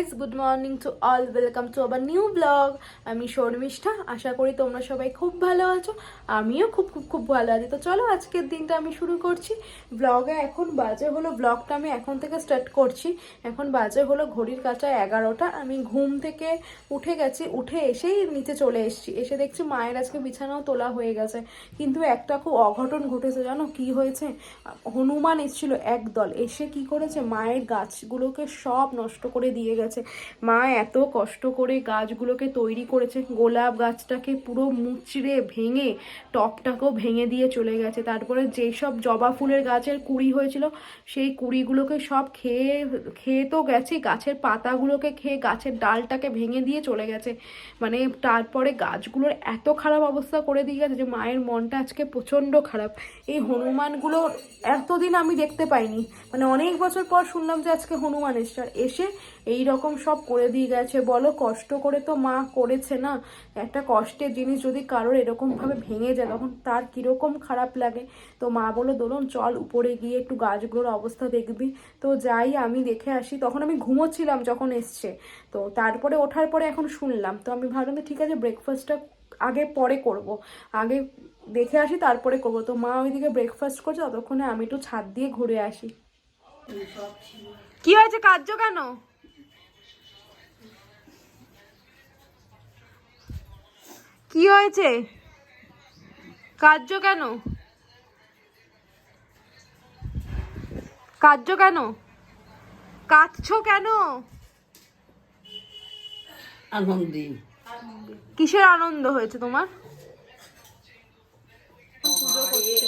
Guys, good morning to all, welcome to আবার new blog. আমি শর্মিষ্ঠা, আশা করি তোমরা সবাই খুব ভালো আছো। আমিও খুব খুব খুব ভালো আছি। তো চলো আজকের দিনটা আমি শুরু করছি ব্লগে। এখন বাজে হলো, ব্লগটা আমি এখন থেকে স্টার্ট করছি। এখন বাজে হলো ঘড়ির কাঁটা 11টা। আমি ঘুম থেকে উঠে গেছি, উঠে এসেই নিচে চলে এসেছি। এসে দেখছি মায়ের আজকে বিছানাও তোলা হয়ে গেছে, কিন্তু একটা খুব অঘটন ঘটেছে। জানো কি হয়েছে? হনুমান এসেছিল একদল, এসে কি করেছে, মায়ের গাছগুলোকে সব নষ্ট করে দিয়ে গেছে। মা এত কষ্ট করে গাছগুলোকে তৈরি করেছে, গোলাপ গাছটাকে পুরো মুচড়ে ভেঙে টপটাকেও ভেঙে দিয়ে চলে গেছে। তারপরে যেই সব জবা ফুলের গাছের কুঁড়ি হয়েছিল, সেই কুঁড়িগুলোকে সব খেয়ে খেয়ে তো গেছে, গাছের পাতাগুলোকে খেয়ে গাছের ডালটাকে ভেঙে দিয়ে চলে গেছে। মানে তারপরে গাছগুলোর এত খারাপ অবস্থা করে দিয়ে গেছে যে মায়ের মনটা আজকে প্রচণ্ড খারাপ। এই হনুমানগুলো এতদিন আমি দেখতে পাইনি, মানে অনেক বছর পর শুনলাম যে আজকে হনুমান এসে এই রকম সব করে দিয়ে গেছে। বলো, কষ্ট করে তো মা করেছে না, একটা কষ্টের জিনিস যদি কারোর এরকমভাবে ভেঙে যায় তখন তার কীরকম খারাপ লাগে। তো মা বললো দোলন চল উপরে গিয়ে একটু গাছগুলোর অবস্থা দেখবি। তো যাই, আমি দেখে আসি। তখন আমি ঘুমোচ্ছিলাম যখন এসছে, তো তারপরে ওঠার পরে এখন শুনলাম। তো আমি ভাবলাম যে ঠিক আছে, ব্রেকফাস্টটা আগে পরে করব, আগে দেখে আসি তারপরে করবো। তো মা ওইদিকে ব্রেকফাস্ট করছে, ততক্ষণে আমি একটু ছাদ দিয়ে ঘুরে আসি। কি হয়েছে, কাঁদছো কেন? কি হয়েছে, কাঁদছো কেন? কাঁদছো কেন? কাঁদছো কেন? আনন্দে। কিসের আনন্দ হয়েছে তোমার? পুজো করছে।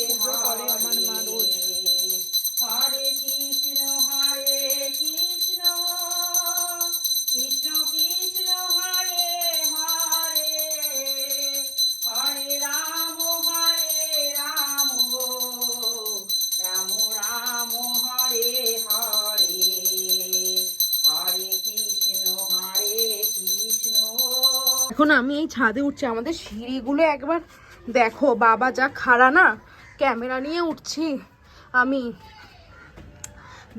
পুজো করে আমার মা রোজ। হরে কৃষ্ণ কৃষ্ণ কৃষ্ণ হরে হরে, হরে রাম রাম রাম হরে হরে, হরে কৃষ্ণ কৃষ্ণ। এখন আমি এই ছাদে উঠছি। আমাদের সিঁড়িগুলো একবার দেখো, বাবা যা খাড়া না। ক্যামেরা নিয়ে উঠছি আমি,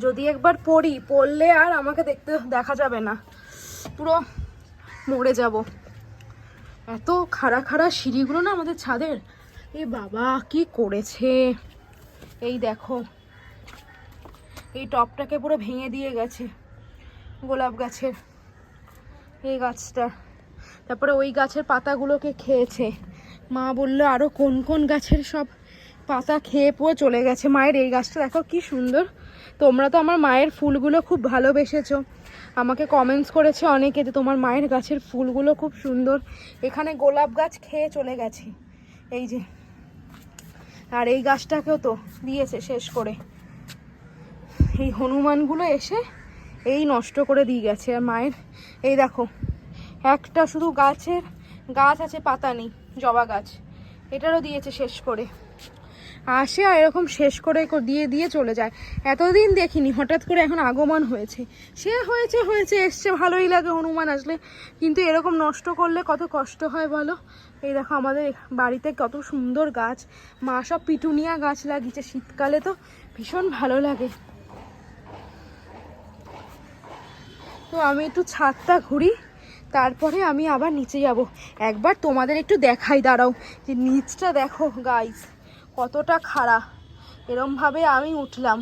যদি একবার পড়লে আর আমাকে দেখা যাবে না, পুরো মরে যাব। এত খাড়া খাড়া সিঁড়িগুলো না আমাদের ছাদের। এ বাবা কি করেছে! এই দেখো, এই টপটাকে পুরো ভেঙে দিয়ে গেছে গোলাপ গাছের এই গাছটা। তারপরে ওই গাছের পাতাগুলোকে খেয়েছে। মা বললো আরো কোন কোন গাছের সব পাতা খেয়ে পুরো চলে গেছে। মায়ের এই গাছটা দেখো কি সুন্দর। তোমরা তো আমার মায়ের ফুলগুলো খুব ভালোবেসেছো, আমাকে কমেন্টস করেছে অনেকে যে তোমার মায়ের গাছের ফুলগুলো খুব সুন্দর। এখানে গোলাপ গাছ খেয়ে চলে গেছে, এই যে। আর এই গাছটাকেও তো দিয়েছে শেষ করে। এই হনুমানগুলো এসে এই নষ্ট করে দিয়ে গেছে। আর মায়ের এই দেখো, একটা শুধু গাছ আছে, পাতা নেই, জবা গাছ, এটারও দিয়েছে শেষ করে। আসে আর এরকম শেষ করে দিয়ে দিয়ে চলে যায়। এতদিন দেখিনি, হঠাৎ করে এখন আগমন হয়েছে। সে হয়েছে এসছে, ভালোই লাগে হনুমান আসলে, কিন্তু এরকম নষ্ট করলে কত কষ্ট হয় বলো। এই দেখো আমাদের বাড়িতে কত সুন্দর গাছ, মা সব পিটুনিয়া গাছ লাগিয়েছে, শীতকালে তো ভীষণ ভালো লাগে। তো আমি একটু ছাদটা ঘুরি, তারপরে আমি আবার নিচে যাব। একবার তোমাদের একটু দেখাই, দাঁড়াও, যে নিচটা দেখো গাইস কতটা খাড়া। এরমভাবে আমি উঠলাম।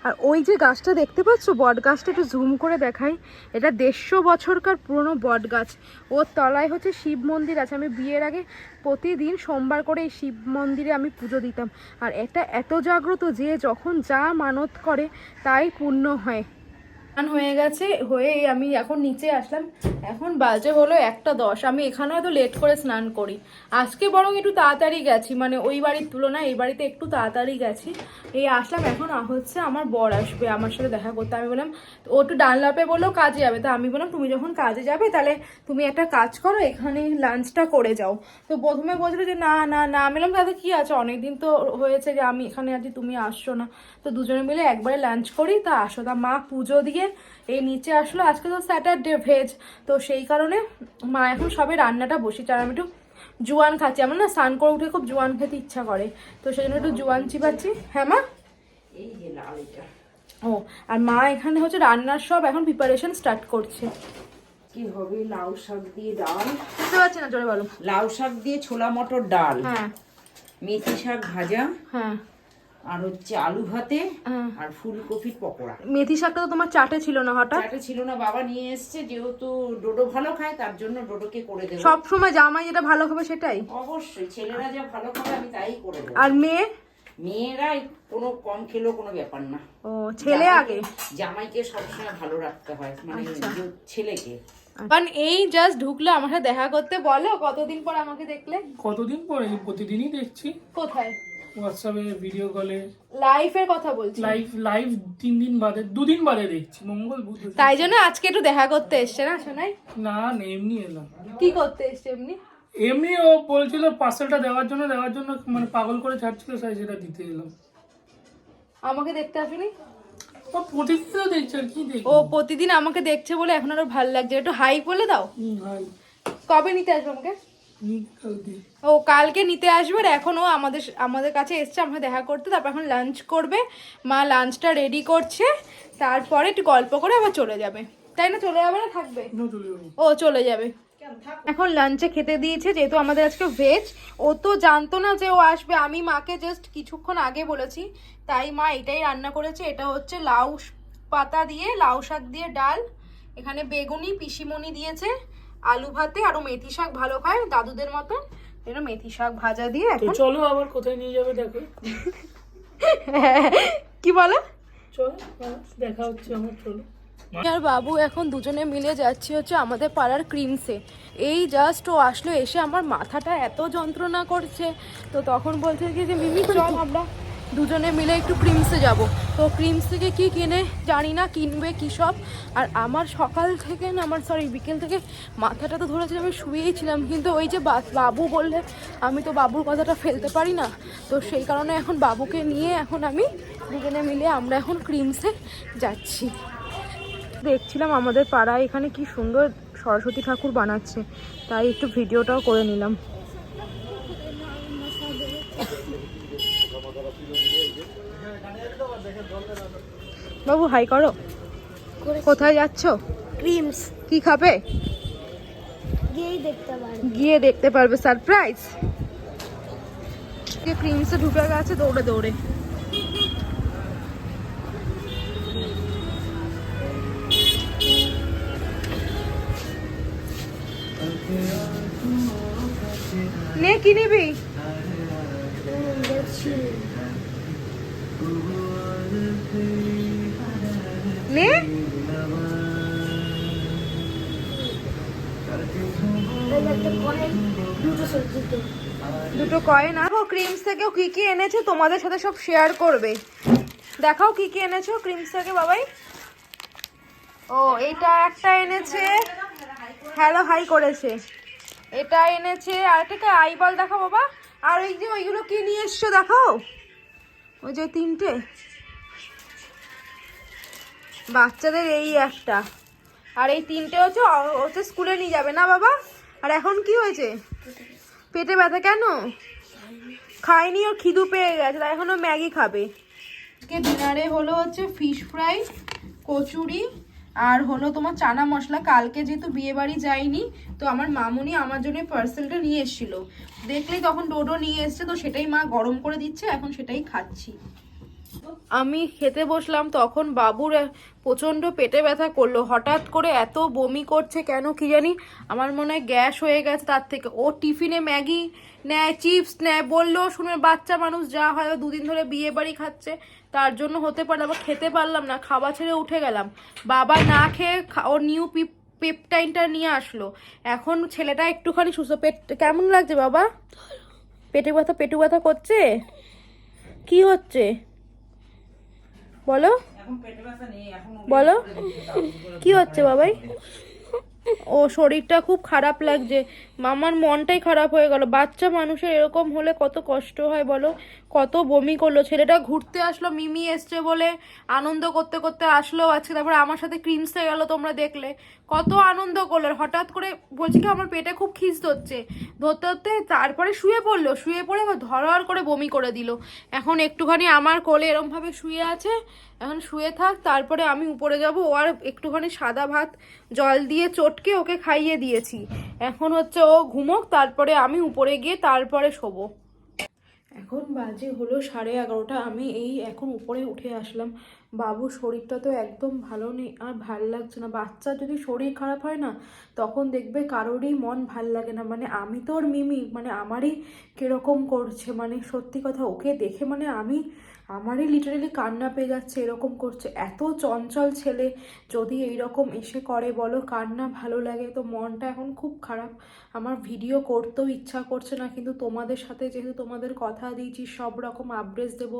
আর ওই যে গাছটা দেখতে পাচ্ছ, বট গাছটা, একটু জুম করে দেখাই। এটা 150 বছরকার পুরনো বট গাছ। ওর তলায় হচ্ছে শিব মন্দির আছে। আমি বিয়ের আগে প্রতিদিন সোমবার করে এই শিব মন্দিরে আমি পুজো দিতাম। আর এটা এত জাগ্রত যে যখন যা মানত করে তাই পূর্ণ হয়। হয়ে গেছে, হয়ে আমি এখন নিচে আসলাম। এখন বাজে হলো 1:10। আমি এখানেও এত লেট করে স্নান করি। আজকে বরং একটু তাড়াতাড়ি গেছি, মানে ওই বাড়ির তুলনায় এই বাড়িতে একটু তাড়াতাড়ি গেছি। এই আসলাম, এখন হচ্ছে আমার বর আসবে আমার সাথে দেখা করতে। আমি বললাম, ও একটু ডানলাপে বললেও কাজে যাবে। তা আমি বললাম তুমি যখন কাজে যাবে তাহলে তুমি একটা কাজ করো, এখানে লাঞ্চটা করে যাও। তো প্রথমে বলছিল যে না না না, আমি বললাম তাহলে কি আছে, অনেকদিন তো হয়েছে যে আমি এখানে আছি, তুমি আসছো না, তো দুজনে মিলে একবারে লাঞ্চ করি, তা আসো। তা মা পুজো দিয়ে এই নিচে আসলো। আজকে তো স্যাটারডে, ভেজ, তো সেই কারণে মা এখন সবে রান্নাটা বসেছে। আর আমি একটু জোয়ান খাচ্ছি, আমার না স্নান করে উঠে খুব জোয়ান খেতে ইচ্ছা করে, তো সেই জন্য একটু জোয়ান চিবাচ্ছি। হ্যাঁ মা, এই যে লাল এটা। ও আর মা এখানে হচ্ছে রান্নার সব এখন প্রিপারেশন স্টার্ট করছে। কি হবে? লাউ শাক দিয়ে ডাল। বুঝতে পারছি না, জোরে বলো। লাউ শাক দিয়ে ছোলা মটর ডাল, হ্যাঁ মেথি শাক ভাজা, হ্যাঁ আর হচ্ছে আলু ভাতে, হ্যাঁ। আর ফুলকপির পকোড়া। মেথি শাকটা তো তোমার চাটে ছিল না হঠাৎ? চাটে ছিল না, বাবা নিয়ে এসছে, যেহেতু ডোডো ভালো খায় তার জন্য ডোডোকে করে দেবো। সব সময় জামাই যেটা ভালো খাবে সেটাই? অবশ্যই, ছেলেরা যা ভালো খাবে আমি তাই করে দেবো। আর মেয়ে? মেয়েরা কোনো কম খেলেও কোনো ব্যাপার না। ও ছেলে আগে? জামাইকে সবসময় ভালো রাখতে হয়, মানে ছেলেকে। কারণ এই জাস্ট ঢুকলো আমার সাথে দেখা করতে, বলো কতদিন পর আমাকে দেখলে? কতদিন পরে? প্রতিদিনই দেখছি। কোথায়? হোয়াটসঅ্যাপে, ভিডিও কলে। লাইফের কথা বলছি। লাইভ 3 দিন বাদে, 2 দিন বাদে দেখছি, মঙ্গল বুধ। তাই জন্য আজকে একটু দেখা করতে এসছে না শোনাই? না এমনি এলাম। কি করতে এসছে এমনি? এমনি ও বলছিল পার্সেলটা দেওয়ার জন্য মানে পাগল করে ছাড়ছিল, তাই সেটা দিতে এলাম। আমাকে দেখতে আসেনি? ও প্রতিদিন তো দেখছে, আর কি দেখি। ও প্রতিদিন আমাকে দেখছে বলে এখন আরো ভালো লাগছে। একটু হাই বলে দাও। ভাই কবে নিতে আসবে আমাকে? কালকে। ও কালকে নিতে আসবে। আর এখন ও আমাদের কাছে এসছে আমাকে দেখা করতে, তারপর এখন লাঞ্চ করবে। মা লাঞ্চটা রেডি করছে, তারপরে একটু গল্প করে আবার চলে যাবে। তাই না? চলে যাবে না থাকবে? ও চলে যাবে। এখন লাঞ্চে খেতে দিয়েছে, যেহেতু আমাদের আজকে ভেজ। ও তো জানতো না যে ও আসবে, আমি মাকে জাস্ট কিছুক্ষণ আগে বলেছি, তাই মা এটাই রান্না করেছে। এটা হচ্ছে লাউ পাতা দিয়ে, লাউ শাক দিয়ে ডাল, এখানে বেগুনি পিসিমণি দিয়েছে, আলু ভাতে, আরো মেথি শাক ভালো খায় দাদুদের মতো, এটা মেথি শাক ভাজা দিয়ে। তো চলো আবার কোথায় নিয়ে যাবে দেখো। কি বলো? চলো দেখা হচ্ছে আমার, চলো। আর বাবু এখন দুজনে মিলে যাচ্ছি হচ্ছে আমাদের পাড়ার ক্রিমসে। এই জাস্ট ও আসলো, এসে আমার মাথাটা এত যন্ত্রণা করছে। তো তখন বলছে কি যে মিমি চল আমরা দুজনে মিলে একটু ক্রিমসে যাব। তো ক্রিমস থেকে কি কিনে জানি না, কিনবে কি সব। আর আমার সকাল থেকে না, বিকেল থেকে মাথাটা তো ধরেছিল, আমি শুয়েই ছিলাম। কিন্তু ওই যে বাবু বললে, আমি তো বাবুর কথাটা ফেলতে পারি না। তো সেই কারণে এখন বাবুকে নিয়ে এখন আমি দুজনে মিলে আমরা এখন ক্রিমসে যাচ্ছি। দেখছিলাম আমাদের পাড়ায় এখানে কি সুন্দর সরস্বতী ঠাকুর বানাচ্ছে, তাই একটু ভিডিওটাও করে নিলাম। বাবু হাই করো। কোথায় যাচ্ছ? ক্রিমস কি খাবে? গিয়ে দেখতে পারবে। সারপ্রাইজ। ক্রিমসে ঢুকে গেছে দৌড়ে দৌড়ে। নে কি নিবি? নে দুটো কয়েন। আর ক্রিমস থেকেও কি কি এনেছে তোমাদের সাথে সব শেয়ার করবে। দেখাও কি কি এনেছো ক্রিমস থেকে বাবাই। ও এটা একটা এনেছে, হ্যালো হাই করেছে। এটা এনেছে, আর একটা আইবল দেখাও বাবা। আর ওই যে ওইগুলো কি নিয়ে এসছো দেখাও, ওই যে 3টে বাচ্চাদের, এই একটা, আর এই 3টে হচ্ছে স্কুলে নিয়ে যাবে না বাবা। আর এখন কি হয়েছে? পেটে ব্যথা কেন? খায়নি, ওর খিদু পেয়ে গেছে, তাই এখন ও ম্যাগি খাবে। ডিনারে হলো হচ্ছে ফিশ ফ্রাই, কচুরি, আর হলো তোমার চানা মশলা। কালকে যেহেতু বিয়ে বাড়ি যাইনি, তো আমার মামুনি আমার জন্য পার্সেলটা নিয়ে এসেছিল। দেখলেই তখন ডোডো নিয়ে এসছে, তো সেটাই মা গরম করে দিচ্ছে, এখন সেটাই খাচ্ছি। আমি খেতে বসলাম, তখন বাবুর প্রচণ্ড পেটে ব্যথা করলো। হঠাৎ করে এত বমি করছে কেন কি জানি, আমার মনে হয় গ্যাস হয়ে গেছে তার থেকে। ও টিফিনে ম্যাগি নেয়, চিপস নেয়, বললো শুনে বাচ্চা মানুষ যা হয়, 2 দিন ধরে বিয়ে বাড়ি খাচ্ছে, তার জন্য হতে পারে। আবার খেতে পারলাম না, খাওয়া ছেড়ে উঠে গেলাম। বাবা না খেয়ে ওর নিউ পেপটাইনটা নিয়ে আসলো। এখন ছেলেটা একটুখানি সুস্থ। পেট কেমন লাগছে বাবা? পেটু ব্যথা করছে? কি হচ্ছে বলো, বলো কি হচ্ছে বাবাই? ও শরীরটা খুব খারাপ লাগছে, মামার মনটাই খারাপ হয়ে গেল। বাচ্চা মানুষের এরকম হলে কত কষ্ট হয় বলো, কত বমি করলো। ছেলেটা ঘুরতে আসলো, মিমি এসছে বলে আনন্দ করতে করতে আসলো আজকে, তারপরে আমার সাথে ক্রিমসে গেল, তোমরা দেখলে কত আনন্দ করলো। হঠাৎ করে বলছি কি আমার পেটে খুব খিস ধরছে, ধরতে ধরতে তারপরে শুয়ে পড়লো, শুয়ে পড়ে ধরোয়ার করে বমি করে দিল। এখন একটুখানি আমার কোলে এরমভাবে শুয়ে আছে, এখন শুয়ে থাক, তারপরে আমি উপরে যাব। ও আর একটুখানি সাদা ভাত জল দিয়ে চটকে ওকে খাইয়ে দিয়েছি। এখন হচ্ছে ও ঘুমোক, তারপরে আমি উপরে গিয়ে তারপরে শোবো। এখন বাজে হলো 11:30। আমি এই এখন উপরে উঠে আসলাম। বাবুর শরীরটা তো একদম ভালো নেই, আর ভাল লাগছে না। বাচ্চার যদি শরীর খারাপ হয় না, তখন দেখবে কারোরই মন ভাল লাগে না। মানে আমি তো ওর মিমি, মানে আমারই কিরকম করছে, মানে সত্যি কথা ওকে দেখে মানে আমারই লিটারেলি কান্না পেয়ে যাচ্ছে, এরকম করছে। এত চঞ্চল ছেলে যদি এইরকম এসে করে বলো, কান্না ভালো লাগে? তো মনটা এখন খুব খারাপ। আমার ভিডিও করতেও ইচ্ছা করছে না, কিন্তু তোমাদের সাথে যেহেতু তোমাদের কথা দিয়েছি সব রকম আপডেট দেবো,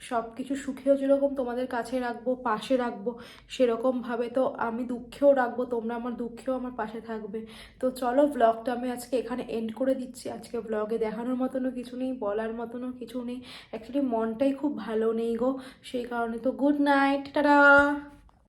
সব কিছু সুখেও যেরকম তোমাদের কাছে রাখবো, পাশে রাখবো, সেরকমভাবে তো আমি দুঃখেও রাখবো, তোমরা আমার দুঃখেও আমার পাশে থাকবে। তো চলো ব্লগটা আমি আজকে এখানে এন্ড করে দিচ্ছি। আজকে ব্লগে দেখানোর মতনও কিছু নেই, বলার মতনও কিছু নেই। অ্যাকচুয়ালি মনটাই খুব ভালো নেই গো, সেই কারণে। তো গুড নাইট, টাটা।